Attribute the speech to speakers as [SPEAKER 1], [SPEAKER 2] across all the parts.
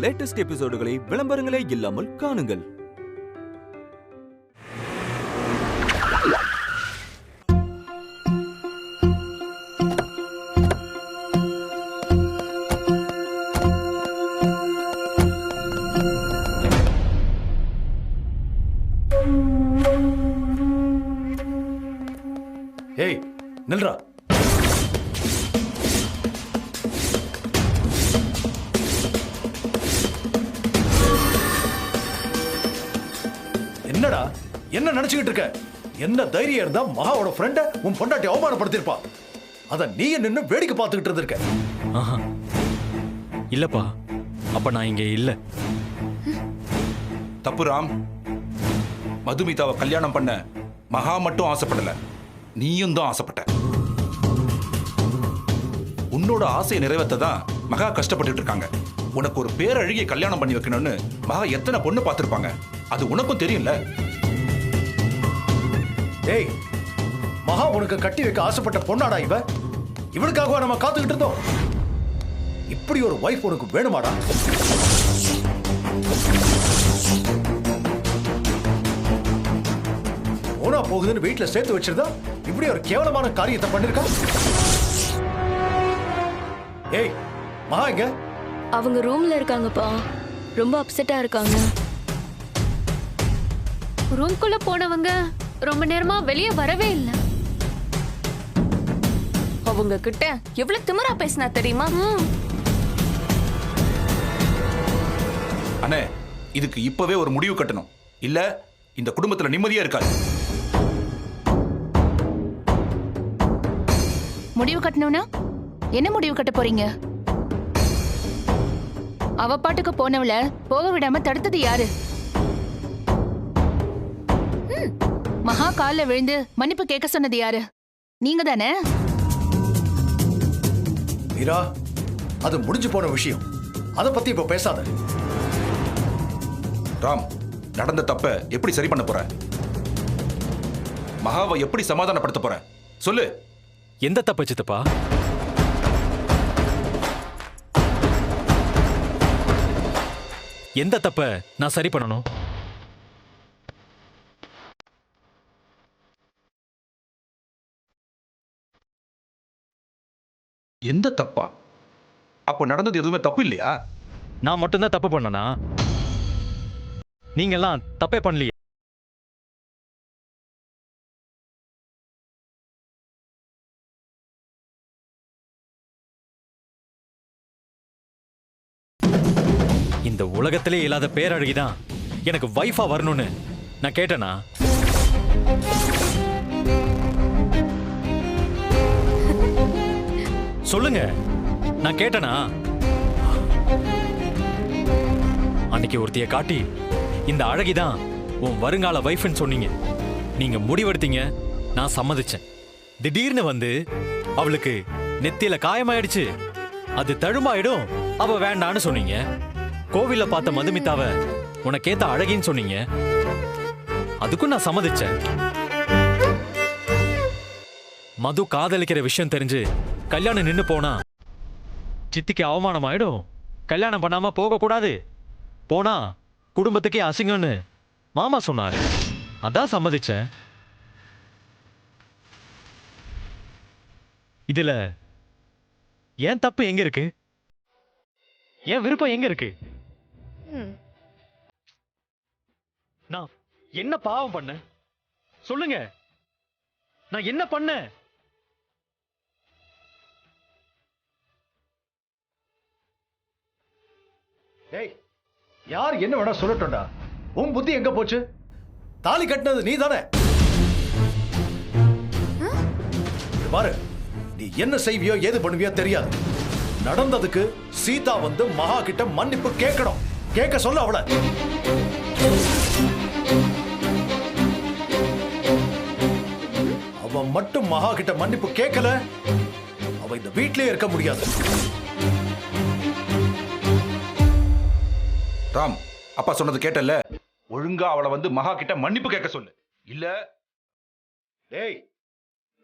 [SPEAKER 1] Latest எபிசோடுகளை விளம்பரங்களே இல்லாமல் காணுங்கள்.
[SPEAKER 2] ஏய் நில்றா. என்னடா என்ன நினைச்சுக்கிட்டு இருக்க? என்ன தைரியம் இருந்தா மகாவோட ஃப்ரெண்ட உன் பொண்டாட்டி அவமானப்படுத்திருப்பா. அத நீ நின்னு வேடிக்கை பார்த்துக்கிட்டு இருந்திருக்க.
[SPEAKER 3] இல்லப்பா, அப்ப நான் இங்க இல்ல.
[SPEAKER 4] தப்பு ராம். மதுமிதாவை கல்யாணம் பண்ண மகா மட்டும் ஆசைப்படல, நீயும் தான் ஆசைப்பட்ட. உன்னோட ஆசையை நிறைவேற்றதான் மகா கஷ்டப்பட்டுட்டு இருக்காங்க. உனக்கு ஒரு பேரழகிய கல்யாணம் பண்ணி வைக்கணும்னு மகா எத்தனை பொண்ணு பார்த்திருப்பாங்க, அது உனக்கும் தெரியும்ல.
[SPEAKER 2] ஏய், மகா உனக்கு கட்டி வைக்க ஆசைப்பட்ட பொண்ணாடா இவ? இவளுக்காக நம்ம காத்துக்கிட்டு இருந்தோம். இப்படி ஒரு வைஃப் உனக்கு வேணுமாடா? போனா போகுதுன்னு வீட்டுல சேர்த்து வச்சிருந்தா இப்படி ஒரு கேவலமான காரியத்தை பண்ணிருக்கா. ஏய், மகா எங்க?
[SPEAKER 5] அவங்க ரூம்ல இருக்காங்கப்பா. ரொம்ப அப்செட்டா இருக்காங்க.
[SPEAKER 6] ரூம்குள்ள போனவங்க ரொம்ப நேரமா வெளியே வரவே இல்லை.
[SPEAKER 5] அவங்க கிட்ட எவ்வளவு திமிரா பேசினா தெரியுமா?
[SPEAKER 4] அண்ணே, இதுக்கு இப்பவே ஒரு முடிவு கட்டணும், இல்ல இந்த குடும்பத்துல நிம்மதியா இருக்காது.
[SPEAKER 6] முடிவு கட்டணும்னா என்ன முடிவு கட்ட போறீங்க? அவ பாட்டுக்கு போனவள போக விடாம தடுத்தது யாரு? மகா கால்ல விழுந்து மன்னிப்பு கேட்க சொன்னது யாரு? நீங்க தானே?
[SPEAKER 2] மீரா, அது முடிஞ்சு போன விஷயம். அத பத்தி இப்ப பேசாத.
[SPEAKER 4] ராம், நடந்த தப்ப எப்படி சரி பண்ண போற? மகாவை எப்படி சமாதானப்படுத்த போற சொல்லு.
[SPEAKER 3] எந்த தப்பு சித்தப்பா? எந்த தப்ப நான் சரி பண்ணணும்?
[SPEAKER 4] எந்த தப்பா? அப்போ நடந்தது எதுவுமே தப்பு இல்லையா?
[SPEAKER 3] நான் மட்டும்தான் தப்பு பண்ணனா? நீங்க எல்லாம் தப்பே பண்ணலையே. இந்த உலகத்திலே இல்லாத பேரழகிதான் எனக்கு வைஃபா வரணும்னு நான் கேட்டேனா? சொல்லுங்க, நான் கேட்டேனா? அன்னைக்கு ஒருத்திய காட்டி இந்த அழகிதான் உன் வருங்கால வைஃப்னு சொன்னீங்க. நீங்க முடிவெடுத்தீங்க, நான் சம்மதிச்சேன். திடீர்னு வந்து அவளுக்கு நெத்தியில காயமாயிடுச்சு, அது தழும்பாயிடும், அவ வேண்டான்னு சொன்னீங்க. கோவில்ல பார்த்த மதுமிதாவை உனக்கேத்த அழகின்னு சொன்னீங்க, அதுக்கும் நான் சம்மதிச்சேன். மது காதலிக்கிற விஷயம் தெரிஞ்சு கல்யாணம் நின்னு போனா சித்திக்கு அவமானம் ஆயிடும், கல்யாணம் பண்ணாம போக கூடாது, போனா குடும்பத்துக்கே அசிங்கம்னு மாமா சொன்னாரு. அதான் சம்மதிச்சேன். இதுல ஏன் தப்பு எங்க இருக்கு? ஏன் விருப்பம் எங்க இருக்கு? நான் என்ன பாவம் பண்ண சொல்லுங்க. நான் என்ன பண்ண?
[SPEAKER 2] ஏய், யார் என்ன வேணா சொல்லட்டும்டா. உன் புத்தி எங்க போச்சு? தாலி கட்டினது நீ தானே. பாரு, நீ என்ன செய்வியோ ஏது பண்ணுவியோ தெரியாது. நடந்ததுக்கு சீதா வந்து மகா கிட்ட மன்னிப்பு கேட்கணும். கேட்க சொல்ல அவள. அவ மட்டும் மகா கிட்ட மன்னிப்பு கேட்கல, அவ இந்த வீட்லயே இருக்க முடியாது.
[SPEAKER 4] ராம், அப்பா சொன்னது கேட்டல, ஒழுங்கா அவளை வந்து மகா கிட்ட மன்னிப்பு கேட்க சொல்லு. இல்ல
[SPEAKER 2] டேய்,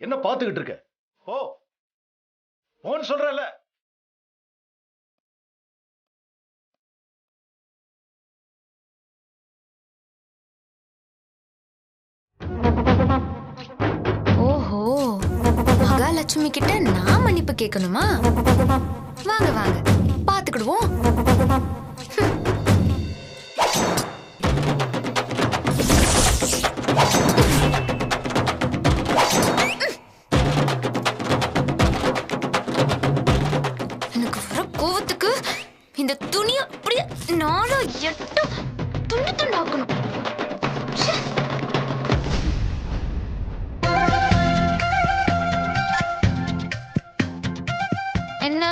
[SPEAKER 2] என்ன பாத்துக்கிட்டு இருக்க? ஓ, போன்னு சொல்றல.
[SPEAKER 7] மகாலட்சுமி கிட்ட நான் மன்னிப்பு கேட்கணுமா? வாங்க வாங்க பாத்துக்கிடுவோம். எனக்கு வர கோவத்துக்கு இந்த துணியை அப்படியே 4-8 துண்டு துண்டாக்கணும். என்ன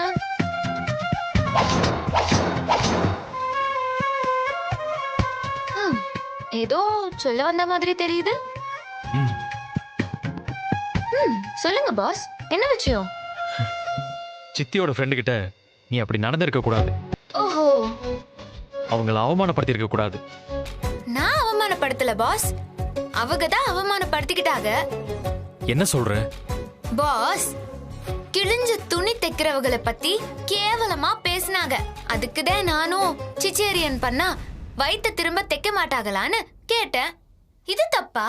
[SPEAKER 7] ஏதோ சொல்ல வந்த மாதிரி தெரியுது. சொல்லுங்க பாஸ், என்ன விஷயம்?
[SPEAKER 3] சித்தியோட ஃப்ரெண்டு கிட்ட நீ அப்படி நடந்திருக்க கூடாது.
[SPEAKER 7] ஓஹோ,
[SPEAKER 3] அவங்கள அவமானப்படுத்தி இருக்க கூடாது.
[SPEAKER 7] நான் அவமானப்படுத்தல பாஸ், அவங்க தான் அவமானப்படுத்திக்கிட்டாங்க.
[SPEAKER 3] என்ன சொல்ற?
[SPEAKER 7] பாஸ், கிழிஞ்ச துணி தைக்கிறவங்களை பத்தி கேவலமா பேசினாங்க. அதுக்குதான் நானும் சிச்சேரியன் பண்ணா வயித்தை திரும்ப தைக்க மாட்டாங்களான்னு கேட்டேன். இது தப்பா?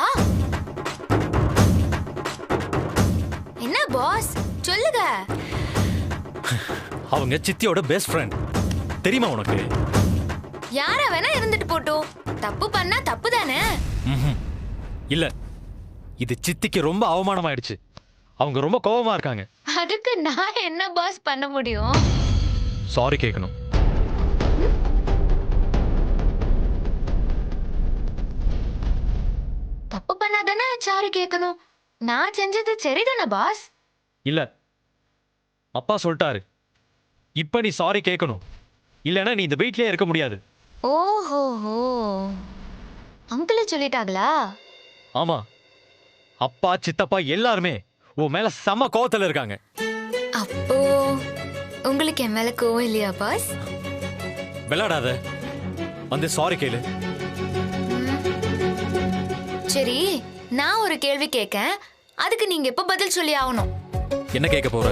[SPEAKER 7] என்ன பாஸ் சொல்லுங்க.
[SPEAKER 3] அவங்க சித்தியோட பெஸ்ட் ஃப்ரெண்ட், தெரியுமா உனக்கு?
[SPEAKER 7] யார வேணா இருந்துட்டு போட்டோம், தப்பு பண்ணா தப்பு தானே.
[SPEAKER 3] இல்ல, இது சித்திக்கு ரொம்ப அவமானமாயிடுச்சு. அவங்க ரொம்ப கோவமா இருக்காங்க.
[SPEAKER 7] அதுக்கு நான் என்ன பாஸ் பண்ண முடியும்?
[SPEAKER 3] சாரி கேட்கணும்.
[SPEAKER 7] தப்பு பண்ணாதானே சாரி கேட்கணும். நான் செஞ்சது சரிதானே பாஸ்?
[SPEAKER 3] இல்ல, அப்பா சொல்லிட்டாரு, இப்ப நீ சாரி கேட்கணும், இல்லைன்னா நீ இந்த வீட்லயே இருக்க முடியாது.
[SPEAKER 7] ஓஹோஹோ, அங்கிளே சொல்லிட்டாங்களா?
[SPEAKER 3] ஆமா, அப்பா சித்தப்பா எல்லாருமே உன் மேல செம கோவத்துல இருக்காங்க.
[SPEAKER 7] அப்போ உங்களுக்கு என் மேல கோவம் இல்லையா பாஸ்?
[SPEAKER 3] விளையாடாத, வந்து சாரி கேளு.
[SPEAKER 7] சரி, நான் ஒரு கேள்வி கேட்கேன், அதுக்கு நீங்க எப்ப பதில் சொல்லி ஆகணும்.
[SPEAKER 3] என்ன கேட்க போற?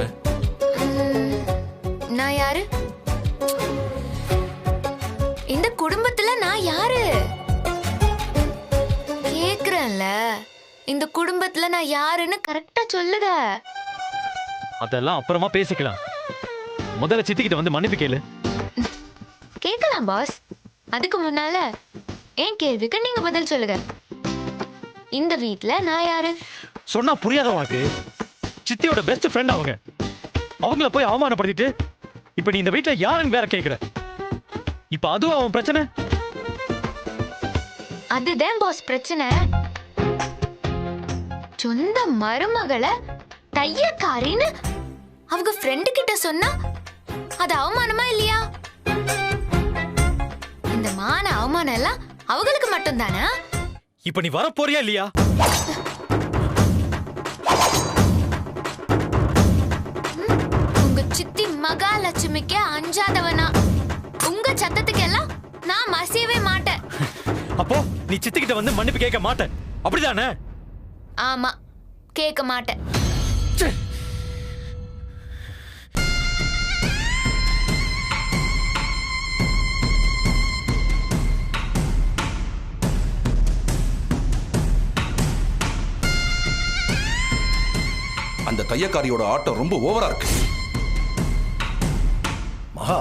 [SPEAKER 7] நான் யாரு? இந்த குடும்பத்துல நான் யாரு கேக்குறேன்ல. இந்த குடும்பத்துல நான் யாருன்னு கரெக்டா சொல்லுங்க.
[SPEAKER 3] அதெல்லாம் அப்புறமா பேசிக்கலாம். முதல்ல சித்திக்கிட்ட வந்து மன்னிப்பு கேளு.
[SPEAKER 7] கேட்கலாம் பாஸ், அதுக்கு முன்னால என் கேள்விக்கு நீங்க பதில் சொல்லுங்க. இந்த வீட்ல நான் யாரு?
[SPEAKER 3] சொன்னா புரியாத உனக்கு? சித்தியோட பெஸ்ட் ஃப்ரெண்ட் அவங்க. அவங்கள போய் அவமானப்படுத்திட்டு இப்ப நீ இந்த வீட்ல யாருன்னு வேற கேக்குற. இப்ப அதுவும் அவன் பிரச்சனை.
[SPEAKER 7] அதுதான் பாஸ் பிரச்சனை. சொந்த மருமகளை தையக்காரின்னு அவங்க ஃப்ரெண்டு கிட்ட சொன்னா அது அவமானமா இல்லையா? இந்த மான அவமானம் எல்லாம் அவங்களுக்கு மட்டும் தானா?
[SPEAKER 3] இப்ப நீ வர போறியா இல்லையா?
[SPEAKER 7] உங்க சித்தி மகாலட்சுமிக்கு அஞ்சாதவனா? உங்க சத்தத்துக்கு எல்லாம் நான் மசியவே மாட்டேன்.
[SPEAKER 3] அப்போ நீ சித்திக்கிட்ட வந்து மன்னிப்பு கேட்க மாட்டேன், அப்படிதானே?
[SPEAKER 7] ஆமா, கேட்க மாட்டேன்.
[SPEAKER 4] அந்த தையக்காரியோட ஆட்டம் ரொம்ப ஓவரா இருக்கு.
[SPEAKER 2] மகா,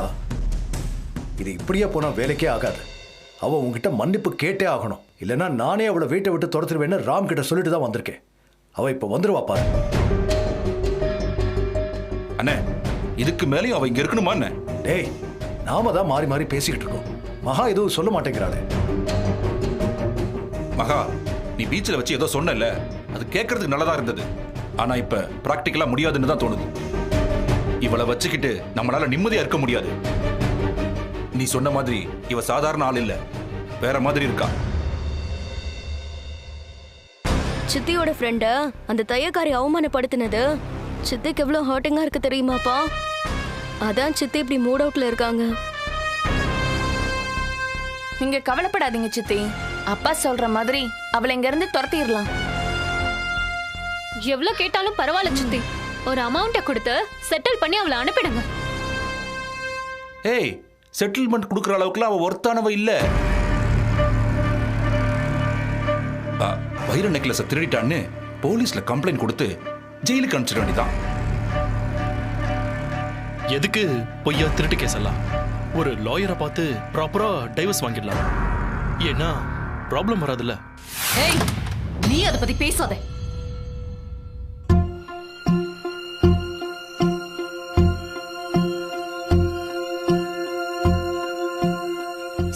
[SPEAKER 2] இது இப்படியே போனா வேலைக்கே ஆகாது. அவ உங்ககிட்ட மன்னிப்பு கேட்டே ஆகணும். இல்லைன்னா நானே அவளை வீட்டை விட்டு துரத்துருவேன்னு ராம் கிட்ட சொல்லிட்டு தான் வந்திருக்கேன். அவ இப்ப வந்துருவா பாரு.
[SPEAKER 4] அண்ணே, இதுக்கு மேலேயும் அவ இங்க இருக்கணுமா என்ன?
[SPEAKER 2] டேய், நாம தான் மாறி மாறி பேசிக்கிட்டு இருக்கோம். மகா எதுவும் சொல்ல மாட்டேங்கிறாளே.
[SPEAKER 4] மகா, நீ பீச்சில் வச்சு ஏதோ சொன்னல, அது கேட்கறதுக்கு நல்லதா இருந்தது. ஆனா இப்ப பிராக்டிக்கலா முடியாதுன்னு தான் தோணுது. இவளை வச்சுக்கிட்டு நம்மளால நிம்மதியா இருக்க முடியாது. நீ சொன்ன மாதிரி இவ சாதாரண ஆள் இல்ல, வேற மாதிரி இருக்கா.
[SPEAKER 5] சித்தியோட ஃப்ரெண்ட அந்த தையக்காரி அவமானப்படுத்தினது சித்திக்கு எவ்வளவு ஹர்ட்டிங்கா இருக்கு தெரியுமாப்பா? அதான் சித்தி இப்படி மூட் அவுட்ல இருக்காங்க.
[SPEAKER 6] நீங்க கவலைப்படாதீங்க சித்தி, அப்பா சொல்ற மாதிரி அவளை இங்க இருந்து துரத்திடலாம்.
[SPEAKER 8] எவ்வளவு கேட்டாலும் பரவாயில்ல சித்தி, ஒரு அமௌண்ட்டை கொடுத்து செட்டில் பண்ணி அவளை அனுப்பிடுங்க.
[SPEAKER 4] ஏய், செட்டில்மெண்ட் கொடுக்குற அளவுக்குலாம் அவ ஒர்த்தானவ இல்ல. வைர நெக்லஸை திருடிட்டான்னு போலீஸ்ல கம்ப்ளைண்ட் கொடுத்து ஜெயிலுக்கு அனுப்பிச்சிட வேண்டியதான்.
[SPEAKER 9] எதுக்கு பொய்யா திருட்டு கேஸ் எல்லாம்? ஒரு லாயரை பார்த்து ப்ராப்பரா டைவர்ஸ் வாங்கிடலாம். ஏன்னா ப்ராப்ளம் வராதுல்ல.
[SPEAKER 10] ஏய், நீ அதை பத்தி பேசாத.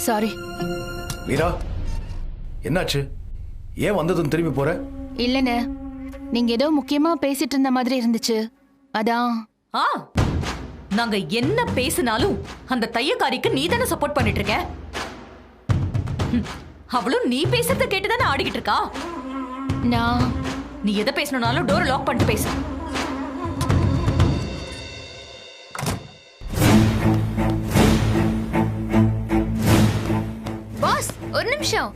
[SPEAKER 6] சாரி.
[SPEAKER 2] வீரா, என்னாச்சு? ஏன் வந்ததும் திரும்பி போற?
[SPEAKER 6] இல்லைண்ணே, நீங்க ஏதோ முக்கியமா பேசிட்டு இருந்த மாதிரி இருந்துச்சு, அதான்.
[SPEAKER 10] நாங்க என்ன பேசினாலும் அந்த தையக்காரிக்கு நீ தானே சப்போர்ட் பண்ணிட்டு இருக்க. அவளும் நீ பேசுறத கேட்டுதானே ஆடிக்கிட்டு இருக்கா. நீ எதை பேசணும்னாலும் டோர் லாக் பண்ணிட்டு பேசு.
[SPEAKER 7] பாஸ், ஒரு நிமிஷம்.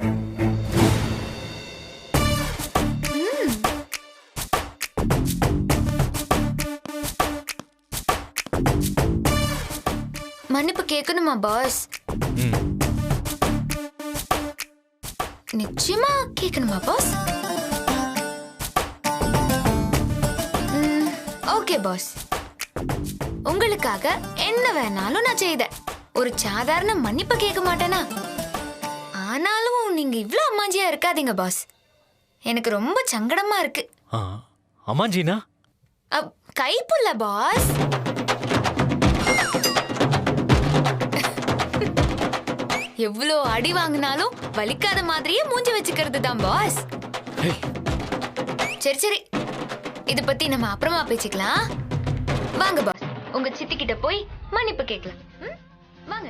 [SPEAKER 7] மன்னிப்பு கேட்கணுமா பாஸ்? நிச்சயமா கேட்கணுமா பாஸ்? ஓகே பாஸ், உங்களுக்காக என்ன வேணாலும் நான் செய்தேன். ஒரு சாதாரண மன்னிப்பு கேட்க மாட்டேனா? ஆனாலும் நீங்க இவ்ளோ அம்மாஞ்சியா இருக்காதீங்க பாஸ். எனக்கு ரொம்ப சங்கடமா இருக்கு.
[SPEAKER 3] அம்மாஞ்சினா?
[SPEAKER 7] கைப்புள்ள பாஸ். எவ்வளோ அடி வாங்கினாலும் வலிக்காத மாதிரியே மூஞ்சி வச்சுக்கிறது தான் பாஸ். சரி சரி, இத பத்தி நம்ம அப்புறமா பேசிக்கலாம். வாங்க பாஸ், உங்க சித்தி கிட்ட போய் மன்னிப்பு கேட்கலாம். வாங்க.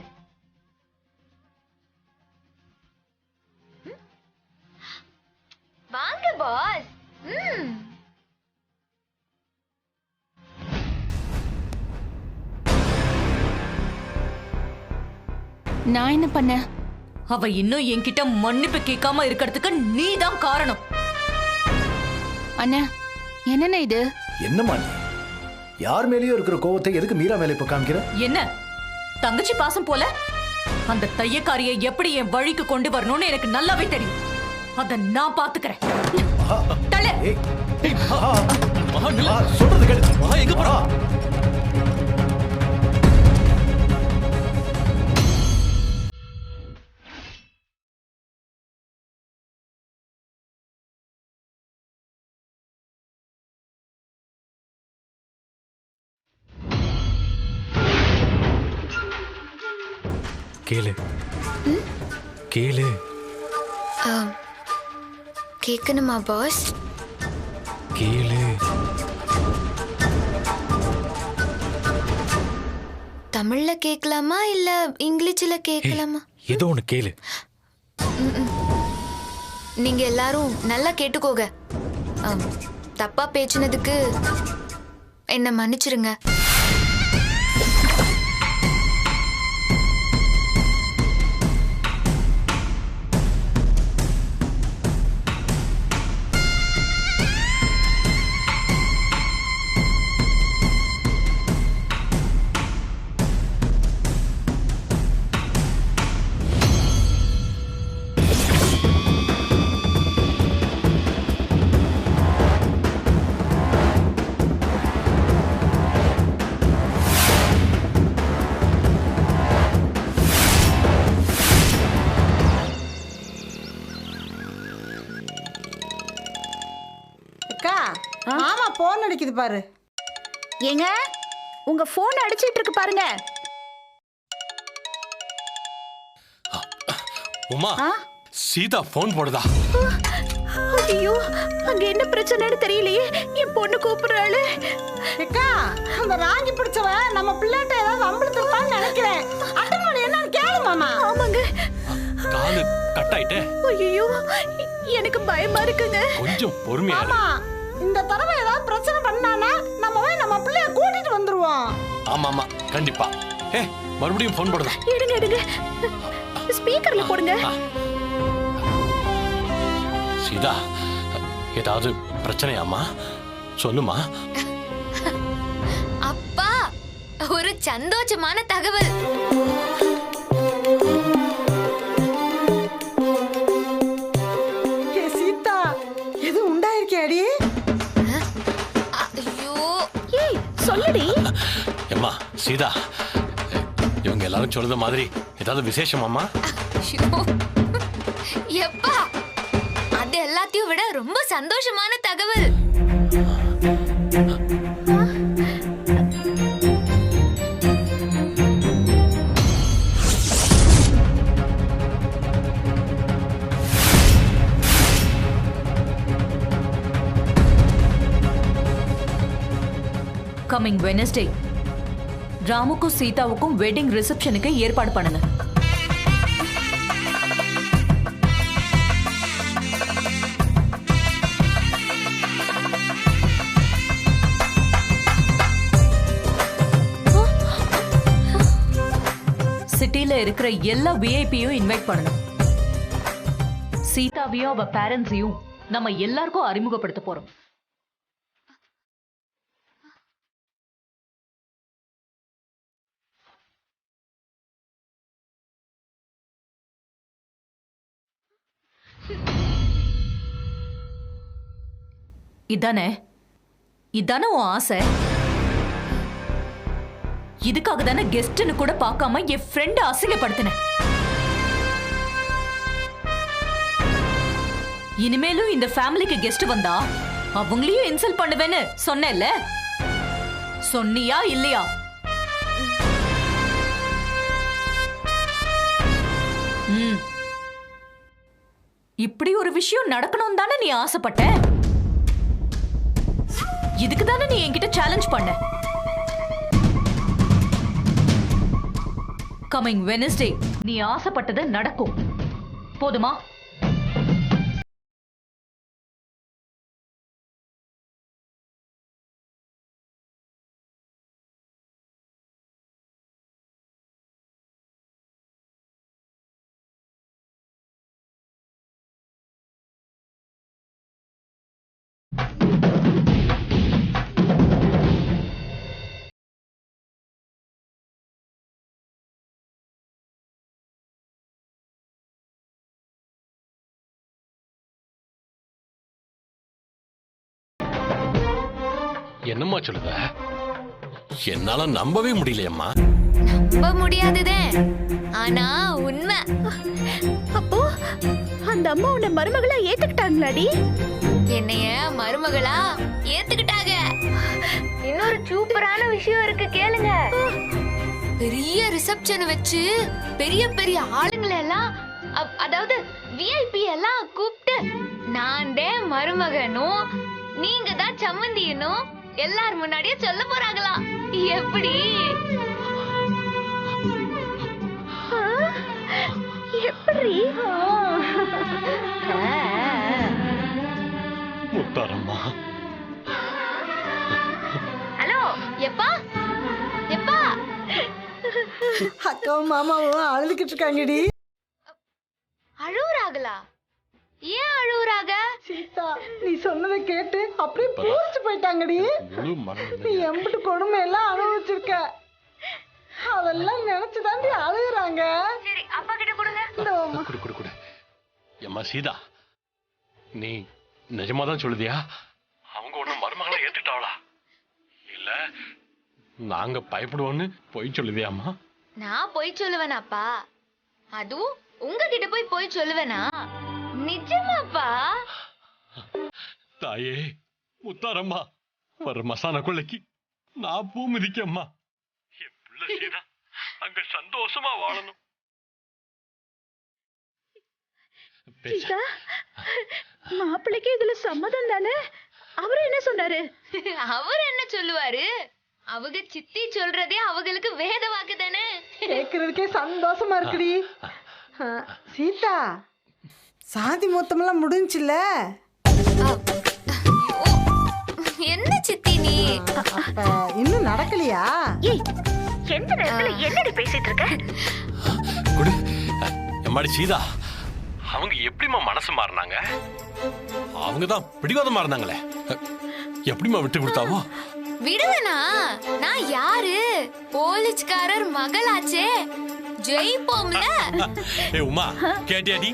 [SPEAKER 7] வாங்க பாஸ்.
[SPEAKER 6] நான் என்ன பண்ண?
[SPEAKER 10] அவ இன்னும் என்கிட்ட மன்னிப்பு கேட்காம இருக்கிறதுக்கு நீ தான் காரணம்.
[SPEAKER 6] அண்ணா, என்னண்ணா இது?
[SPEAKER 2] என்னம்மா நீ? யார் மேலேயோ இருக்கிற கோவத்தை எதுக்கு மீரா மேலே இப்ப காமிக்கிற?
[SPEAKER 10] என்ன தங்கச்சி பாசம் போல? அந்த தையக்காரியை எப்படி என் வழிக்கு கொண்டு வரணும்னு எனக்கு நல்லாவே தெரியும். அத நான் பாத்துக்கிறேன்.
[SPEAKER 2] சொல்றது கேளு.
[SPEAKER 9] எங்க போறா?
[SPEAKER 3] கேளு கேளு.
[SPEAKER 7] கேட்கணுமா பாஸ்?
[SPEAKER 3] கேளு.
[SPEAKER 7] தமிழ்ல கேட்கலாமா இல்ல இங்கிலீஷ்ல கேட்கலாமா?
[SPEAKER 3] ஏதோ ஒண்ணு கேளு.
[SPEAKER 7] நீங்க எல்லாரும் நல்லா கேட்டுக்கோங்க. தப்பா பேசினதுக்கு என்ன மன்னிச்சிருங்க.
[SPEAKER 11] மாமா போன் அடிக்குது பாரு.
[SPEAKER 12] ஏங்க, உங்க போன் அடிச்சிட்டு இருக்கு பாருங்க.
[SPEAKER 9] உமா, சீதா போன் போடுதா?
[SPEAKER 12] ஐயோ, அங்க என்ன பிரச்சனைன்னு தெரியலையே. என் பொண்ணு கூப்பிடுறாளு.
[SPEAKER 11] அக்கா, அந்த ராங்கி பிடிச்சவ நம்ம பிள்ளைகிட்ட ஏதாவது அம்பளத்துப்பான்னு நினைக்கிறேன். அட்டன் பண்ணி என்னன்னு கேளு மாமா.
[SPEAKER 12] ஆமாங்க.
[SPEAKER 9] காலு கட் ஆயிட்டே.
[SPEAKER 12] ஐயோ, எனக்கு பயமா இருக்குங்க.
[SPEAKER 9] கொஞ்சம் பொறுமையா இரு.
[SPEAKER 11] ஆமா, இந்த தடவை ஏதாவது பிரச்சனை பண்ணானா நம்ம போய் நம்ம பிள்ளைய கூட்டிட்டு வந்துருவோம்.
[SPEAKER 9] ஆமா ஆமா, கண்டிப்பா. மறுபடியும் போன் போடுதா?
[SPEAKER 12] எடுங்க எடுங்க, ஸ்பீக்கர்ல போடுங்க.
[SPEAKER 9] சீதா, ஏதாவது பிரச்சனையாமா? சொல்லுமா.
[SPEAKER 7] அப்பா, ஒரு சந்தோஷமான தகவல்.
[SPEAKER 11] சீதா, எது உண்டாயிருக்கேடி?
[SPEAKER 7] ஐயோ,
[SPEAKER 12] ஏய் சொல்லுடி.
[SPEAKER 9] அம்மா சீதா,
[SPEAKER 13] சொல்லுத மாதிரி ஏதாவது விசேஷமாமா?
[SPEAKER 7] எப்பா அது எல்லாத்தையும் விட ரொம்ப சந்தோஷமான தகவல்.
[SPEAKER 10] கமிங் வெனஸ்டே ராமுக்கும் சீதாவுக்கும் வெட்டிங் ரிசப்ஷனுக்கு ஏற்பாடு பண்ணுங்க. சிட்டில இருக்கிற எல்லா விஐபியும் இன்வைட் பண்ணணும். சீதாவையும் அவ பேரண்ட்ஸையும் நம்ம எல்லாருக்கும் அறிமுகப்படுத்த போறோம். இதானே இதானே உன் ஆசை? இதுக்காக தானே கெஸ்ட்னு கூட பார்க்காம என் ஃப்ரெண்ட் அசிங்கப்படுத்தின. இனிமேலும் இந்த ஃபேமிலிக்கு கெஸ்ட் வந்தா அவங்களையும் இன்சல்ட் பண்ணுவேன்னு சொன்னேல்ல, சொன்னியா இல்லையா? இப்படி ஒரு விஷயம் நடக்கணும் தானே நீ ஆசைப்பட்ட. இதுக்கு தானே நீ என்கிட்ட சேலஞ்ச் பண்ண. கமிங் வெனஸ்டே நீ ஆசைப்பட்டது நடக்கும். போதுமா?
[SPEAKER 13] என்னம்மா சொல்லுத? என்னால நம்பவே முடியலையம்மா.
[SPEAKER 7] நம்ப முடியாதுதே, ஆனா உண்மை.
[SPEAKER 12] அப்போ அந்த அம்மா உன்னை மருமகளா ஏத்துக்கிட்டாங்களாடி?
[SPEAKER 7] என்னைய மருமகளா ஏத்துக்கிட்டாங்க. இன்னொரு சூப்பரான விஷயம் இருக்கு, கேளுங்க. பெரிய ரிசப்ஷன் வச்சு பெரிய பெரிய ஆளுங்களை எல்லாம், அதாவது விஐபி எல்லாம் கூப்பிட்டு நான் மருமகனும் நீங்க தான் சம்மந்தியனும் எல்லார் முன்னாடியே சொல்ல போறாங்களா. எப்படி
[SPEAKER 12] எப்படி?
[SPEAKER 13] முத்தாரம்மா.
[SPEAKER 7] ஹலோ எப்பா எப்பா.
[SPEAKER 11] அக்காவும் மாமாவும் அழுதுகிட்டு இருக்காங்கடி.
[SPEAKER 7] அழுவுறாங்களா? ஏன் அழுவுறாங்க?
[SPEAKER 11] சீதா நீ சொன்னதை கேட்டு அப்படியே பூரிச்சு போயிட்டாங்கடி. நீ எம்பிட்டு கொடுமை எல்லாம் அனுபவிச்சிருக்க, அதெல்லாம் நினைச்சுதாண்டி அழுகுறாங்க.
[SPEAKER 7] சரி அப்பா கிட்ட கொடுங்க.
[SPEAKER 13] ஏம்மா சீதா, நீ நிஜமாதான் சொல்லுதியா? அவங்க ஒண்ணும் மருமகளை ஏத்துட்டாளா? இல்ல நாங்க பயப்படுவோன்னு பொய் சொல்லுதியாமா?
[SPEAKER 7] நான் பொய் சொல்லுவேனாப்பா? அதுவும் உங்ககிட்ட போய் சொல்லுவேனா? நிஜமாப்பா?
[SPEAKER 13] தாயே முத்தாரம்மா, வர மசான கொள்ளைக்கு நான் பூ மிதிக்கம்மா. என் பிள்ளை சீதா அங்க சந்தோஷமா வாழணும்.
[SPEAKER 12] மாப்பிள்ளைக்கு இதுல சம்மதம் தானே? அவரு என்ன சொன்னாரு?
[SPEAKER 7] அவர் என்ன சொல்லுவாரு? அவங்க சித்தி சொல்றதே அவங்களுக்கு வேத வாக்கு தானே.
[SPEAKER 11] கேக்குறதுக்கே சந்தோஷமா இருக்குடி. சீதா சாதி மொத்தமெல்லாம் முடிஞ்சுல?
[SPEAKER 7] என்ன சித்தி நீ
[SPEAKER 11] இன்னும் நடக்கலையா?
[SPEAKER 12] எந்த நேரத்துல என்னடி பேசிட்டு இருக்க?
[SPEAKER 13] குடு எம்மாடி சீதா, அவங்க எப்படிமா மனசு மாறினாங்க? அவங்க தான் பிடிவாதமா இருந்தாங்களே, எப்படிமா விட்டு கொடுத்தாவோ?
[SPEAKER 7] விடுவேனா? நான் யாரு? போலீஸ்காரர் மகளாச்சே, ஜெயிப்போம்ல.
[SPEAKER 13] ஏ உமா, கேட்டியாடி?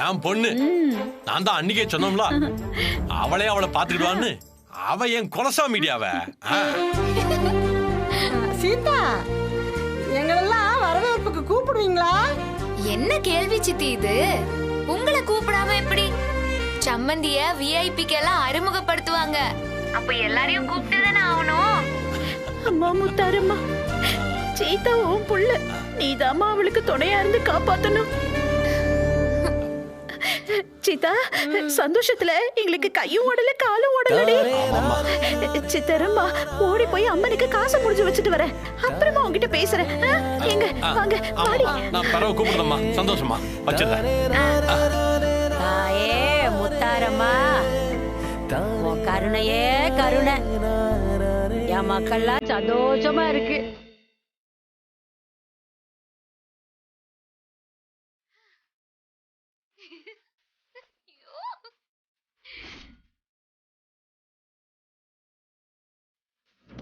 [SPEAKER 13] என் பொண்ணு நான் தான் அன்னைக்கே சொன்னோம்ல, அவளே அவளை பாத்துக்கிடுவான்னு. அவ என் குலசாமிடியாவ.
[SPEAKER 11] சீதா எங்களெல்லாம் கூப்பிடுவீங்களா?
[SPEAKER 7] என்ன கேள்வி சித்தி இது? உங்களை கூப்பிடாம எப்படி? சம்மந்திய விஐபிக்கு எல்லாம் அறிமுகப்படுத்துவாங்க. அப்ப எல்லாரையும் கூப்பிட்டு தானே ஆகணும்.
[SPEAKER 12] அம்மா முத்தாரம்மா, சீதா உன் புள்ள, நீதாம்மா அவளுக்கு துணையா இருந்து காப்பாத்தணும். சீதா, சந்தோஷத்துல எங்களுக்கு கையும் ஓடல காலும் ஓடலடி. சித்தரம்மா, ஓடி போய் அம்மனுக்கு காசு முடிஞ்சு வச்சுட்டு வரேன். அப்புறமா உங்ககிட்ட பேசுறேன். எங்க வாங்க பாடி.
[SPEAKER 13] நான் பரவ கூப்பிடுறேம்மா. சந்தோஷமா வச்சிருக்கேன்.
[SPEAKER 14] தாயே முத்தாரம்மா, உன் கருணையே கருணை. என் மக்கள்லாம் சந்தோஷமா இருக்கு.